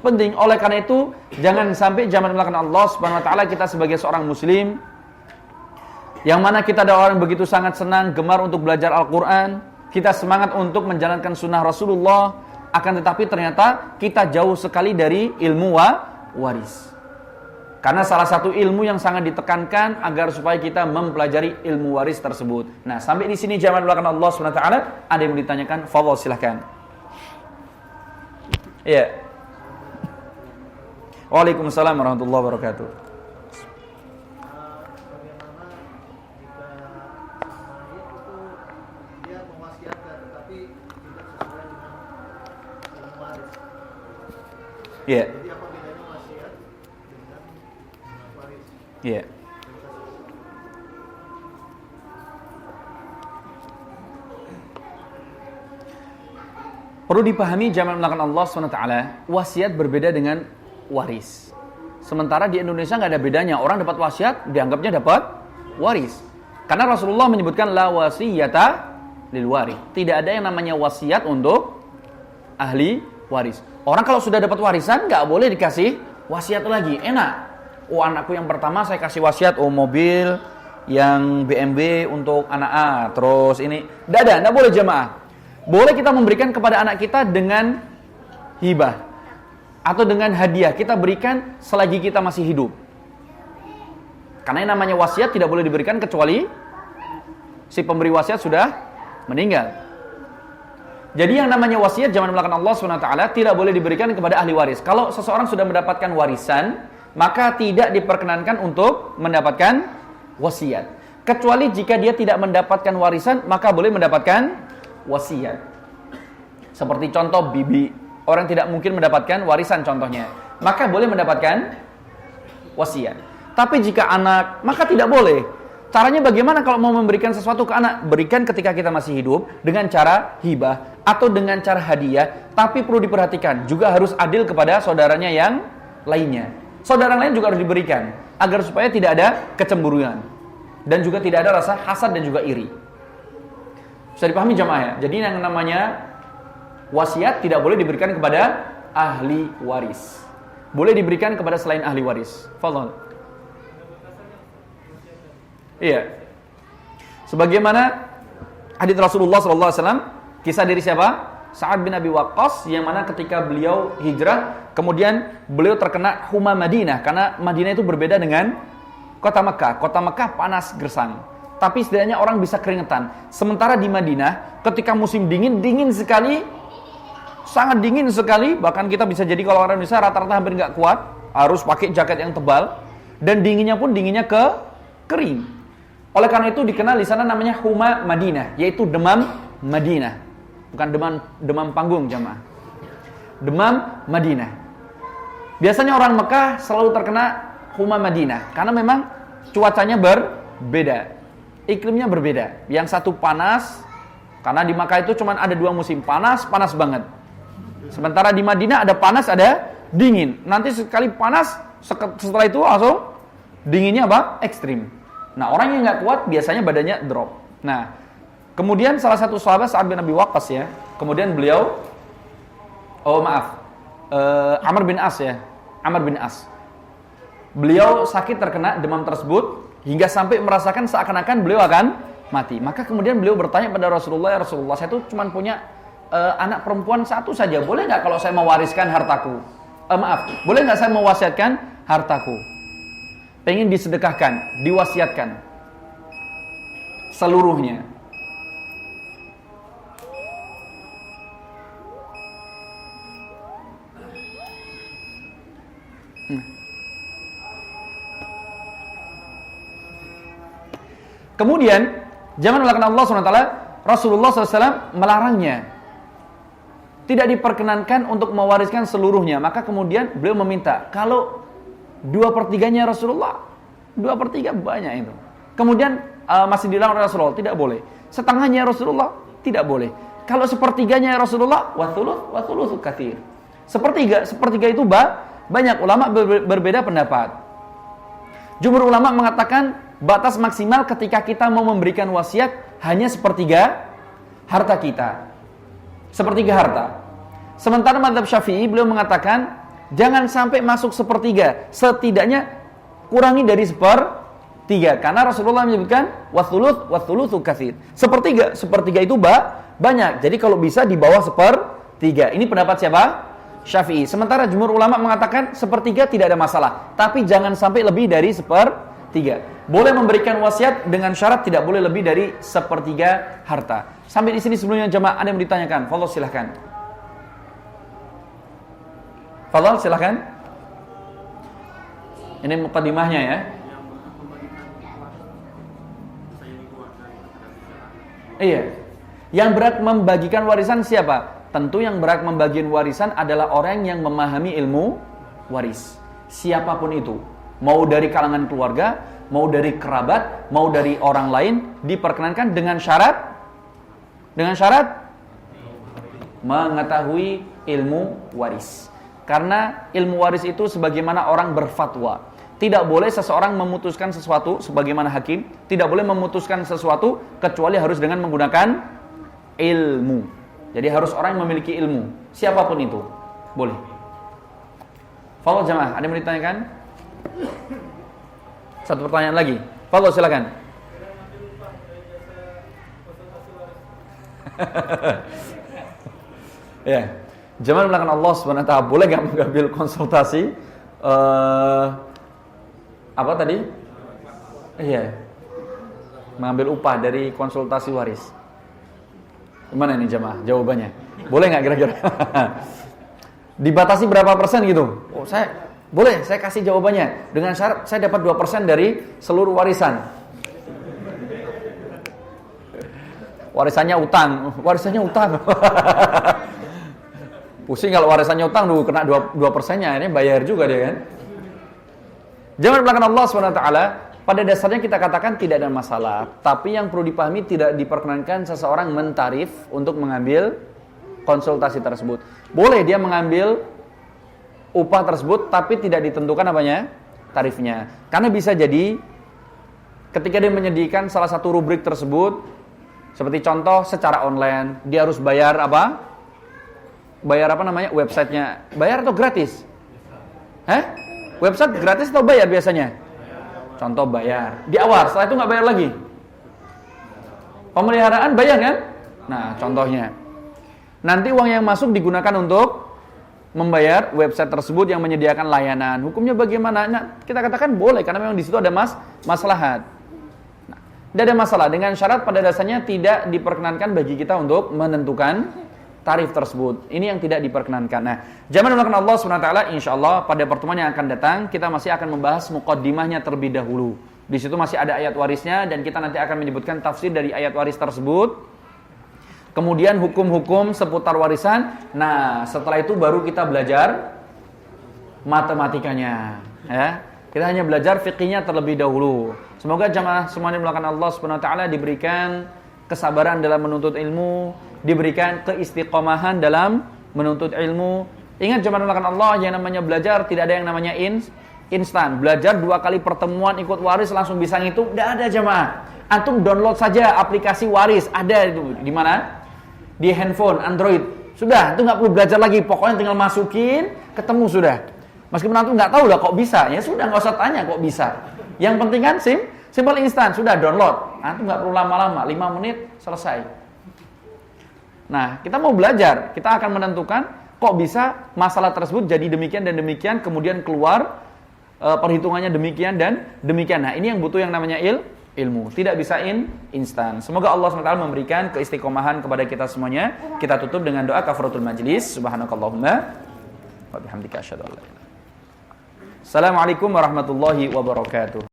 Speaker 1: penting. Oleh karena itu, jangan sampai zaman melakukan Allah Subhanahu wa taala kita sebagai seorang muslim yang mana kita ada orang begitu sangat senang gemar untuk belajar Al-Qur'an, kita semangat untuk menjalankan sunnah Rasulullah, akan tetapi ternyata kita jauh sekali dari ilmu waris. Karena salah satu ilmu yang sangat ditekankan agar supaya kita mempelajari ilmu waris tersebut. Nah, sampai di sini jamaah melakukan Allah Subhanahu wa taala, ada yang ditanyakan? Fadhil, silakan. Iya. Waalaikumsalam warahmatullahi wabarakatuh. Iya. Iya. Perlu dipahami jamaah melakukan Allah SWT, wasiat berbeda dengan waris. Sementara di Indonesia nggak ada bedanya. Orang dapat wasiat dianggapnya dapat waris. Karena Rasulullah menyebutkan la wasiyata lil waris. Tidak ada yang namanya wasiat untuk ahli waris. Orang kalau sudah dapat warisan nggak boleh dikasih wasiat lagi. Enak. Oh, anakku yang pertama saya kasih wasiat, mobil yang BMW untuk anak A, terus ini. Tidak boleh jemaah. Boleh kita memberikan kepada anak kita dengan hibah atau dengan hadiah kita berikan selagi kita masih hidup. Karena yang namanya wasiat tidak boleh diberikan kecuali si pemberi wasiat sudah meninggal. Jadi yang namanya wasiat zaman belakang Allah SWT tidak boleh diberikan kepada ahli waris. Kalau seseorang sudah mendapatkan warisan, maka tidak diperkenankan untuk mendapatkan wasiat. Kecuali jika dia tidak mendapatkan warisan, maka boleh mendapatkan wasiat. Seperti contoh bibi, orang tidak mungkin mendapatkan warisan contohnya, maka boleh mendapatkan wasiat. Tapi jika anak, maka tidak boleh. Caranya bagaimana kalau mau memberikan sesuatu ke anak? Berikan ketika kita masih hidup dengan cara hibah atau dengan cara hadiah. Tapi perlu diperhatikan, juga harus adil kepada saudaranya yang lainnya. Saudara lain juga harus diberikan, agar supaya tidak ada kecemburuan. Dan juga tidak ada rasa hasad dan juga iri. Bisa dipahami jamaah ya? Jadi yang namanya wasiat tidak boleh diberikan kepada ahli waris. Boleh diberikan kepada selain ahli waris. Fadhal. Iya. Sebagaimana hadits Rasulullah SAW, kisah dari siapa? Sa'ad bin Abi Waqqas, yang mana ketika beliau hijrah, kemudian beliau terkena huma Madinah, karena Madinah itu berbeda dengan kota Mekah. Kota Mekah panas gersang, tapi setidaknya orang bisa keringetan. Sementara di Madinah, ketika musim dingin, dingin sekali, sangat dingin sekali. Bahkan kita bisa jadi kalau orang Indonesia rata-rata hampir nggak kuat, harus pakai jaket yang tebal, dan dinginnya pun dinginnya kering. Oleh karena itu dikenal di sana namanya huma Madinah, yaitu demam Madinah. Bukan demam panggung jamaah. Demam Madinah. Biasanya orang Mekah selalu terkena huma Madinah karena memang cuacanya berbeda. Iklimnya berbeda. Yang satu panas, karena di Mekah itu cuma ada 2 musim, panas banget. Sementara di Madinah ada panas, ada dingin. Nanti sekali panas, setelah itu langsung dinginnya apa? Ekstrim. Nah, orang yang nggak kuat biasanya badannya drop. Nah, kemudian salah satu sahabat Sa'ad bin Abi Waqqas ya, kemudian beliau, Amr bin As ya, Amr bin As. Beliau sakit terkena demam tersebut hingga sampai merasakan seakan-akan beliau akan mati. Maka kemudian beliau bertanya pada Rasulullah, ya Rasulullah, saya itu cuma punya anak perempuan 1 saja. Boleh nggak kalau saya mewariskan hartaku? Boleh nggak saya mewasiatkan hartaku? Pengen disedekahkan, diwasiatkan seluruhnya. Kemudian zaman belakang Allah SWT, Rasulullah SAW melarangnya. Tidak diperkenankan untuk mewariskan seluruhnya. Maka kemudian beliau meminta, kalau 2/3-nya Rasulullah, 2/3 banyak itu. Kemudian masih dilarang oleh Rasulullah, tidak boleh. Setengahnya Rasulullah, tidak boleh. Kalau 1/3-nya Rasulullah, wa thulutsu katsir. Sepertiga itu banyak. Ulama berbeda pendapat. Jumhur ulama mengatakan batas maksimal ketika kita mau memberikan wasiat hanya 1/3 harta kita. 1/3 harta. Sementara mazhab Syafi'i beliau mengatakan jangan sampai masuk 1/3, setidaknya kurangi dari 1/3, karena Rasulullah menyebutkan wathulutsu katsir. 1/3 itu banyak. Jadi kalau bisa di bawah 1/3. Ini pendapat siapa? Syafi'i. Sementara jumhur ulama mengatakan 1/3 tidak ada masalah, tapi jangan sampai lebih dari 1/3. Boleh memberikan wasiat dengan syarat tidak boleh lebih dari 1/3 harta. Sampai di sini sebelumnya jemaah ada yang ditanyakan? Fadhol silahkan. Fadhal, silakan. Ini mukadimahnya ya. Iya. Yang berhak membagikan warisan siapa? Tentu yang berhak membagikan warisan adalah orang yang memahami ilmu waris. Siapapun itu. Mau dari kalangan keluarga, mau dari kerabat, mau dari orang lain, diperkenankan dengan syarat mengetahui ilmu waris. Karena ilmu waris itu sebagaimana orang berfatwa. Tidak boleh seseorang memutuskan sesuatu sebagaimana hakim. Tidak boleh memutuskan sesuatu kecuali harus dengan menggunakan ilmu. Jadi harus orang yang memiliki ilmu. Siapapun itu. Boleh. Fadhol jamaah, ada yang mau ditanyakan? Satu pertanyaan lagi. Fadhol silakan. Ya. Jamaah melakukan Allah Subhanahu wa taala, boleh enggak mengambil konsultasi apa tadi? Iya. Mengambil upah dari konsultasi waris. Gimana ini jamaah jawabannya? Boleh enggak kira-kira? Dibatasi berapa persen gitu? Oh, boleh, saya kasih jawabannya dengan syarat saya dapat 2% dari seluruh warisan. Warisannya utang. Pusing kalau warisannya utang dulu kena 2%-nya, ini bayar juga dia kan. Jangan belakang Allah SWT, pada dasarnya kita katakan tidak ada masalah, tapi yang perlu dipahami tidak diperkenankan seseorang mentarif untuk mengambil konsultasi tersebut. Boleh dia mengambil upah tersebut tapi tidak ditentukan apanya? Tarifnya. Karena bisa jadi ketika dia menyediakan salah satu rubrik tersebut, seperti contoh secara online, dia harus bayar apa? Bayar apa namanya? Websitenya. Bayar atau gratis? Website gratis atau bayar biasanya? Contoh bayar. Di awal, setelah itu nggak bayar lagi. Pemeliharaan bayar kan? Nah, contohnya. Nanti uang yang masuk digunakan untuk membayar website tersebut yang menyediakan layanan. Hukumnya bagaimana? Nah, kita katakan boleh karena memang di situ ada maslahat. Nah, tidak ada masalah dengan syarat pada dasarnya tidak diperkenankan bagi kita untuk menentukan tarif tersebut. Ini yang tidak diperkenankan. Nah, jamaah melakukan Allah SWT, insyaallah pada pertemuan yang akan datang kita masih akan membahas muqaddimahnya terlebih dahulu. Di situ masih ada ayat warisnya dan kita nanti akan menyebutkan tafsir dari ayat waris tersebut. Kemudian hukum-hukum seputar warisan. Nah, setelah itu baru kita belajar matematikanya, ya. Kita hanya belajar fikihnya terlebih dahulu. Semoga jamaah semuanya melakukan Allah Subhanahu wa taala diberikan kesabaran dalam menuntut ilmu, diberikan keistiqomahan dalam menuntut ilmu. Ingat jamaah melakukan Allah, yang namanya belajar tidak ada yang namanya instan. Belajar 2 kali pertemuan ikut waris langsung bisa ngitung, tidak ada jamaah. Antum download saja aplikasi waris, ada itu di mana? Di handphone Android. Sudah, itu nggak perlu belajar lagi. Pokoknya tinggal masukin, ketemu sudah. Meskipun antum nggak tahu lah kok bisa, ya sudah nggak usah tanya kok bisa. Yang penting kan simple instan, sudah download. Antum nggak perlu lama-lama, 5 menit selesai. Nah, kita mau belajar, kita akan menentukan kok bisa masalah tersebut jadi demikian dan demikian, kemudian keluar perhitungannya demikian dan demikian. Nah, ini yang butuh yang namanya ilmu, tidak bisa instan. Semoga Allah SWT memberikan keistiqomahan kepada kita semuanya. Kita tutup dengan doa kafaratul majlis. Subhanakallahumma wa bihamdika asyhadu an la ilaha illa anta. Assalamualaikum warahmatullahi wabarakatuh.